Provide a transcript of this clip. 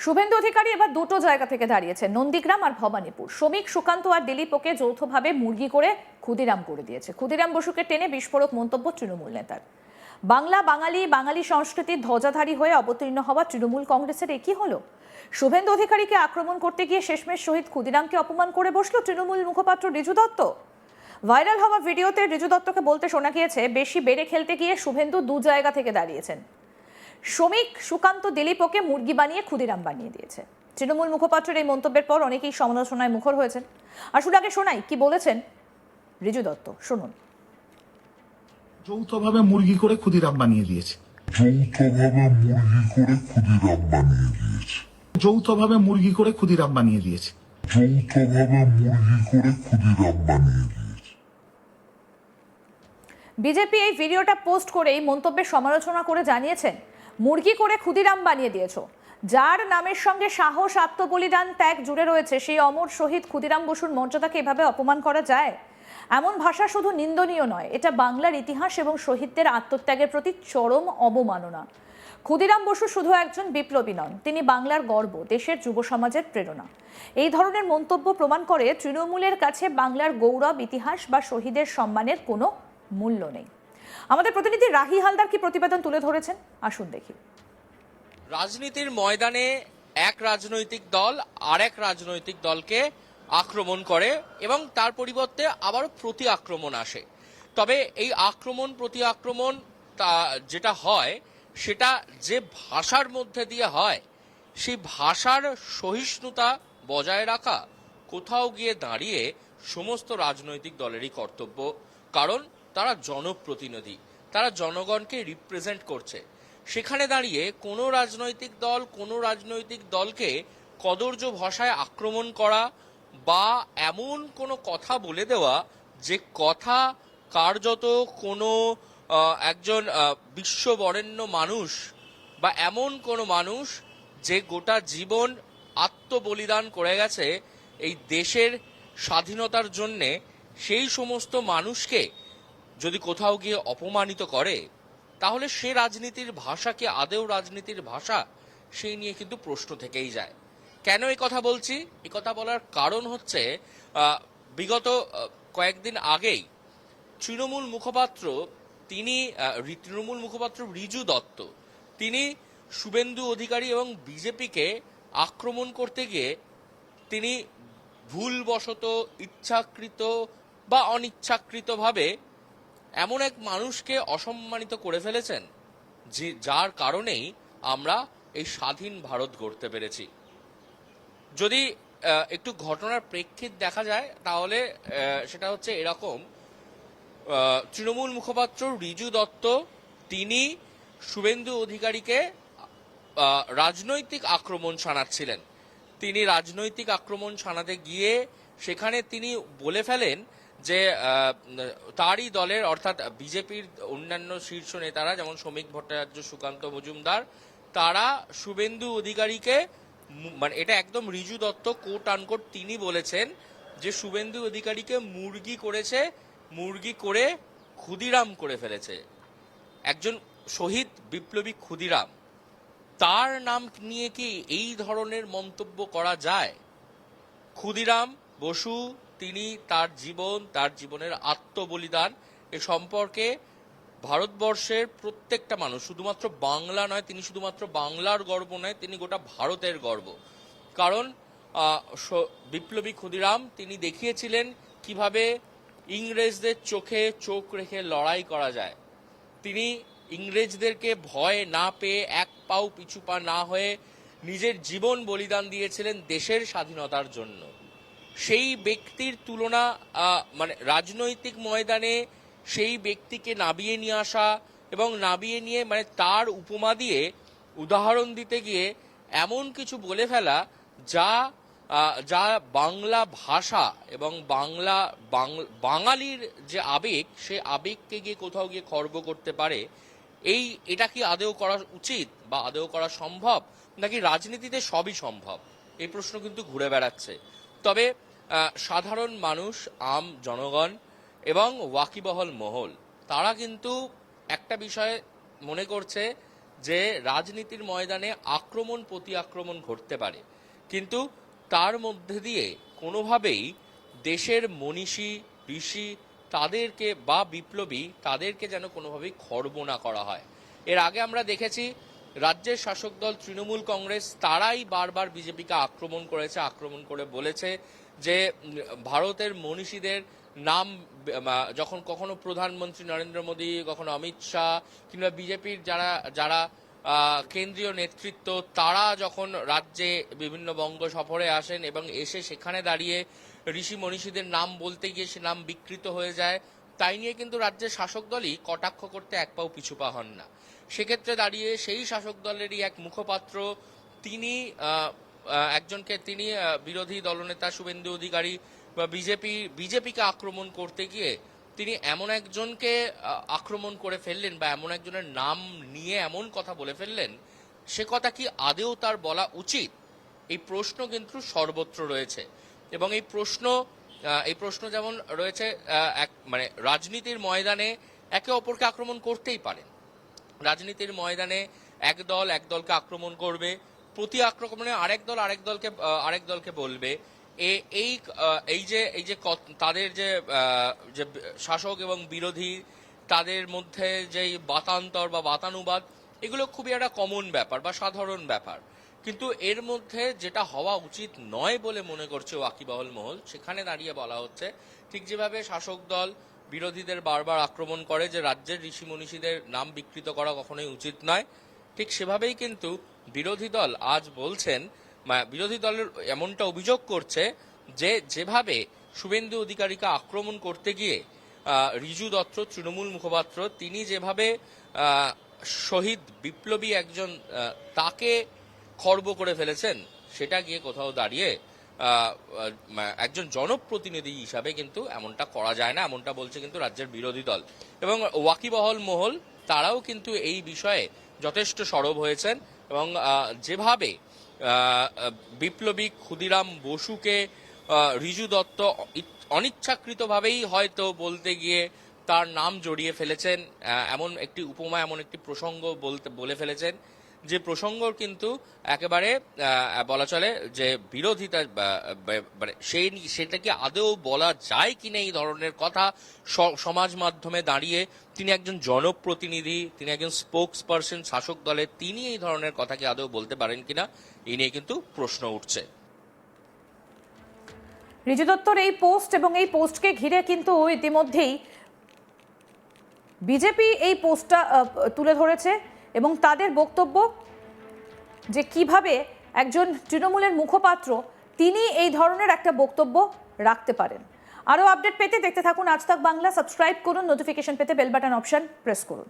শুভেন্দু অধিকারী এবার দুটো জায়গা থেকে দাঁড়িয়েছে, নন্দীগ্রাম আর ভবানীপুর। শ্রমিক সুকান্ত আর দিলীপ ওকে যৌথভাবে মুরগি করে ক্ষুদিরাম করে দিয়েছে। ক্ষুদিরাম বসুকে টেনে বিস্ফোরক মন্তব্য তৃণমূল নেতার। বাংলা বাঙালি, বাঙালি সংস্কৃতির ধ্বজাধারী হয়ে অবতীর্ণ হওয়া তৃণমূল কংগ্রেসের একই হলো। শুভেন্দু অধিকারীকে আক্রমণ করতে গিয়ে শেষমেশ শহীদ ক্ষুদিরামকে অপমান করে বসলো তৃণমূল মুখপাত্র ঋজু দত্ত। ভাইরাল হওয়া ভিডিওতে ঋজু দত্তকে বলতে শোনা গিয়েছে, বেশি বেড়ে খেলতে গিয়ে শুভেন্দু দু জায়গা থেকে দাঁড়িয়েছেন। শ্রমিক সুকান্ত দিলীপ ওকে মুরগি বানিয়ে ক্ষুদিরাম বানিয়ে দিয়েছে। তৃণমূল মুখপাত্রের এই মন্তব্যের পর অনেকেই সমালোচনায় মুখর হয়েছেন। আসলে আগে শোনাই কি বলেছেন ঋজু দত্ত, শুনুন। যৌথভাবে মুরগি করে ক্ষুদিরাম বানিয়ে দিয়েছে। যৌথভাবে মুরগি করে ক্ষুদিরাম বানিয়ে দিয়েছে। বিজেপি এই ভিডিওটা পোস্ট করে এই মন্তব্যের সমালোচনা করে জানিয়েছেন, মুরগি করে ক্ষুদিরাম বানিয়ে দিয়েছো। যার নামের সঙ্গে সাহস, আত্মবলিদান, ত্যাগ জুড়ে রয়েছে, সেই অমর শহীদ ক্ষুদিরাম বসুর মর্যাদাকে এভাবে অপমান করা যায়? এমন ভাষা শুধু নিন্দনীয় নয়, এটা বাংলার ইতিহাস এবং শহীদদের আত্মত্যাগের প্রতি চরম অবমাননা। ক্ষুদিরাম বসু শুধু একজন বিপ্লবী নন, তিনি বাংলার গর্ব, দেশের যুব সমাজের প্রেরণা। এই ধরনের মন্তব্য প্রমাণ করে তৃণমূলের কাছে বাংলার গৌরব, ইতিহাস বা শহীদের সম্মানের কোনো মূল্য নেই। আমাদের প্রতিনিধি রাহি হালদার কি প্রতিবেদন তুলে ধরেছেন, আসুন দেখি। রাজনীতির ময়দানে এক রাজনৈতিক দল আরেক রাজনৈতিক দলকে আক্রমণ করে এবং তার পরিবর্তে আবারও প্রতি আক্রমণ আসে। তবে এই আক্রমণ প্রতি আক্রমণ যেটা হয় সেটা যে ভাষার মধ্যে দিয়ে হয়, সেই ভাষার সহিষ্ণুতা বজায় রাখা কোথাও গিয়ে দাঁড়িয়ে সমস্ত রাজনৈতিক দলেরই কর্তব্য। কারণ তারা জনপ্রতিনিধি, তারা জনগণকে রিপ্রেজেন্ট করছে। সেখানে দাঁড়িয়ে কোনো রাজনৈতিক দলকে কদর্য ভাষায় আক্রমণ করা বা এমন কোনো কথা বলে দেওয়া যে কথা কার্যত কোনো একজন বিশ্ববরেণ্য মানুষ বা এমন কোনো মানুষ যে গোটা জীবন আত্মবলিদান করে গেছে এই দেশের স্বাধীনতার জন্যে, সেই সমস্ত মানুষকে যদি কোথাও গিয়ে অপমানিত করে, তাহলে সে রাজনীতির ভাষা কি আদেও রাজনীতির ভাষা? সেই নিয়ে কিন্তু প্রশ্ন থেকেই যায়। কেন এই কথা বলছি? এই কথা বলার কারণ হচ্ছে, বিগত কয়েকদিন আগেই তৃণমূল মুখপাত্র ঋজু দত্ত তিনি শুভেন্দু অধিকারী এবং বিজেপিকে আক্রমণ করতে গিয়ে তিনি ভুলবশত, ইচ্ছাকৃত বা অনিচ্ছাকৃতভাবে এমন এক মানুষকে অসম্মানিত করে ফেলেছেন যার কারণেই আমরা এই স্বাধীন ভারত গড়তে পেরেছি। যদি একটু ঘটনার প্রেক্ষিত দেখা যায় তাহলে সেটা হচ্ছে এরকম। তৃণমূল মুখপাত্র ঋজু দত্ত তিনি শুভেন্দু অধিকারীকে রাজনৈতিক আক্রমণ শানাচ্ছিলেন। তিনি রাজনৈতিক আক্রমণ শানাতে গিয়ে সেখানে তিনি বলে ফেলেন যে তারই দলের অর্থাৎ বিজেপির অন্যান্য শীর্ষ নেতারা যেমন শ্রমিক ভট্টাচার্য, সুকান্ত মজুমদার, তারা শুভেন্দু অধিকারীকে, মানে এটা একদম ঋজু দত্ত কোট আনকোট তিনি বলেছেন যে শুভেন্দু অধিকারীকে মুরগি করে ক্ষুদিরাম করে ফেলেছে। একজন শহীদ বিপ্লবী ক্ষুদিরাম, তার নাম নিয়ে কি এই ধরনের মন্তব্য করা যায়? ক্ষুদিরাম বসু তিনি তার জীবনের আত্মবলিদান এ সম্পর্কে ভারতবর্ষের প্রত্যেকটা মানুষ, শুধুমাত্র বাংলা নয়, তিনি শুধুমাত্র বাংলার গর্ব নয়, তিনি গোটা ভারতের গর্ব। কারণ বিপ্লবী ক্ষুদিরাম তিনি দেখিয়েছিলেন কিভাবে ইংরেজদের চোখে চোখ রেখে লড়াই করা যায়। তিনি ইংরেজদেরকে ভয় না পেয়ে, এক পাও পিছু পা না হয়ে নিজের জীবন বলিদান দিয়েছিলেন দেশের স্বাধীনতার জন্য। সেই ব্যক্তির তুলনা, মানে রাজনৈতিক ময়দানে সেই ব্যক্তিকে নাবিয়ে নিয়ে আসা এবং নাবিয়ে নিয়ে মানে তার উপমা দিয়ে উদাহরণ দিতে গিয়ে এমন কিছু বলে ফেলা যা বাংলা ভাষা এবং বাঙালির যে আবেগ, সে আবেগকে গিয়ে কোথাও গিয়ে খর্ব করতে পারে। এটা কি আদেও করা উচিত বা আদেও করা সম্ভব, নাকি রাজনীতিতে সবই সম্ভব? এই প্রশ্ন কিন্তু ঘুরে বেড়াচ্ছে। তবে সাধারণ মানুষ, আম জনগণ এবং ওয়াকিবহল মহল, তারা কিন্তু একটা বিষয়ে মনে করছে যে রাজনীতির ময়দানে আক্রমণ প্রতি আক্রমণ ঘটতে পারে, কিন্তু তার মধ্যে দিয়ে কোনোভাবেই দেশের মনীষী ঋষি তাদেরকে বা বিপ্লবী তাদেরকে যেন কোনোভাবেই খর্ব না করা হয়। এর আগে আমরা দেখেছি রাজ্যের শাসক দল তৃণমূল কংগ্রেস তারাই বারবার বিজেপিকে আক্রমণ করেছে, আক্রমণ করে বলেছে যে ভারতের মনীষীদের নাম যখন কখনো প্রধানমন্ত্রী নরেন্দ্র মোদী, কখনো অমিত শাহ কিংবা বিজেপির যারা যারা কেন্দ্রীয় নেতৃত্ব তারা যখন রাজ্যে বিভিন্ন বঙ্গ সফরে আসেন এবং এসে সেখানে দাঁড়িয়ে ঋষি মনীষীদের নাম বলতে গিয়ে সে নাম বিকৃত হয়ে যায়, তাই নিয়ে কিন্তু রাজ্যের শাসক দলই কটাক্ষ করতে এক পাও পিছু পা হন না। সেক্ষেত্রে দাঁড়িয়ে সেই শাসক দলেরই এক মুখপাত্র তিনি তিনি বিরোধী দলনেতা শুভেন্দু অধিকারী বা বিজেপিকে আক্রমণ করতে গিয়ে তিনি এমন একজনকে আক্রমণ করে ফেললেন বা এমন একজনের নাম নিয়ে এমন কথা বলে ফেললেন, সে কথা কি আদেও তার বলা উচিত? এই প্রশ্ন কিন্তু সর্বত্র রয়েছে। এবং এই প্রশ্ন যেমন রয়েছে মানে রাজনীতির ময়দানে একে অপরকে আক্রমণ করতেই পারেন। রাজনীতির ময়দানে এক দলকে আক্রমণ করবে, প্রতি আক্রমণে আরেক দলকে বলবে এই যে তাদের যে শাসক এবং বিরোধী তাদের মধ্যে যে বাতান্তর বা বাতানুবাদ, এগুলো খুবই একটা কমন ব্যাপার বা সাধারণ ব্যাপার। কিন্তু এর মধ্যে যেটা হওয়া উচিত নয় বলে মনে করছে ওয়াকিবহল মহল, সেখানে দাঁড়িয়ে বলা হচ্ছে ঠিক যেভাবে শাসক দল বিরোধীদের বারবার আক্রমণ করে যে রাজ্যের ঋষি মনীষীদের নাম বিকৃত করা কখনোই উচিত নয়, ঠিক সেভাবেই কিন্তু বিরোধী দল আজ বলছেন, বিরোধী দলের এমনটা অভিযোগ করছে যে যেভাবে শুভেন্দু অধিকারীকে আক্রমণ করতে গিয়ে রিজু দত্ত তৃণমূল মুখপাত্র তিনি যেভাবে শহীদ বিপ্লবী একজন তাকে খর্ব করে ফেলেছেন, সেটা গিয়ে কোথাও দাঁড়িয়ে একজন জনপ্রতিনিধি হিসাবে কিন্তু এমনটা করা যায় না, এমনটা বলছে কিন্তু রাজ্যের বিরোধী দল। এবং ওয়াকিবহল মহল তারাও কিন্তু এই বিষয়ে যথেষ্ট সরব হয়েছেন এবং যেভাবে বিপ্লবী ক্ষুদিরাম বসুকে রিজু দত্ত অনিচ্ছাকৃতভাবেই হয়তো বলতে গিয়ে তার নাম জড়িয়ে ফেলেছেন, এমন একটি উপমা, এমন একটি প্রসঙ্গ বলে ফেলেছেন যে প্রসঙ্গ কিন্তু একেবারে বলা চলে যে বিরোধিতা সেটা কি আদৌ বলা যায় কিনা এই ধরনের কথা সমাজ মাধ্যমে দাঁড়িয়ে তিনি একজন জনপ্রতিনিধি, তিনি একজন স্পোকস পারসন শাসক দলের, তিনি এই ধরনের কথা কি আদৌ বলতে পারেন কিনা এই নিয়ে কিন্তু প্রশ্ন উঠছে। রিজু দত্তর এই পোস্ট এবং এই পোস্টকে ঘিরে কিন্তু ইতিমধ্যেই বিজেপি এই পোস্টটা তুলে ধরেছে এবং তাদের বক্তব্য যে কিভাবে একজন তৃণমূলের মুখপাত্র তিনি এই ধরনের একটা বক্তব্য রাখতে পারেন। আরও আপডেট পেতে দেখতে থাকুন আজ তাক বাংলা, সাবস্ক্রাইব করুন, নোটিফিকেশন পেতে বেল বাটন অপশন প্রেস করুন।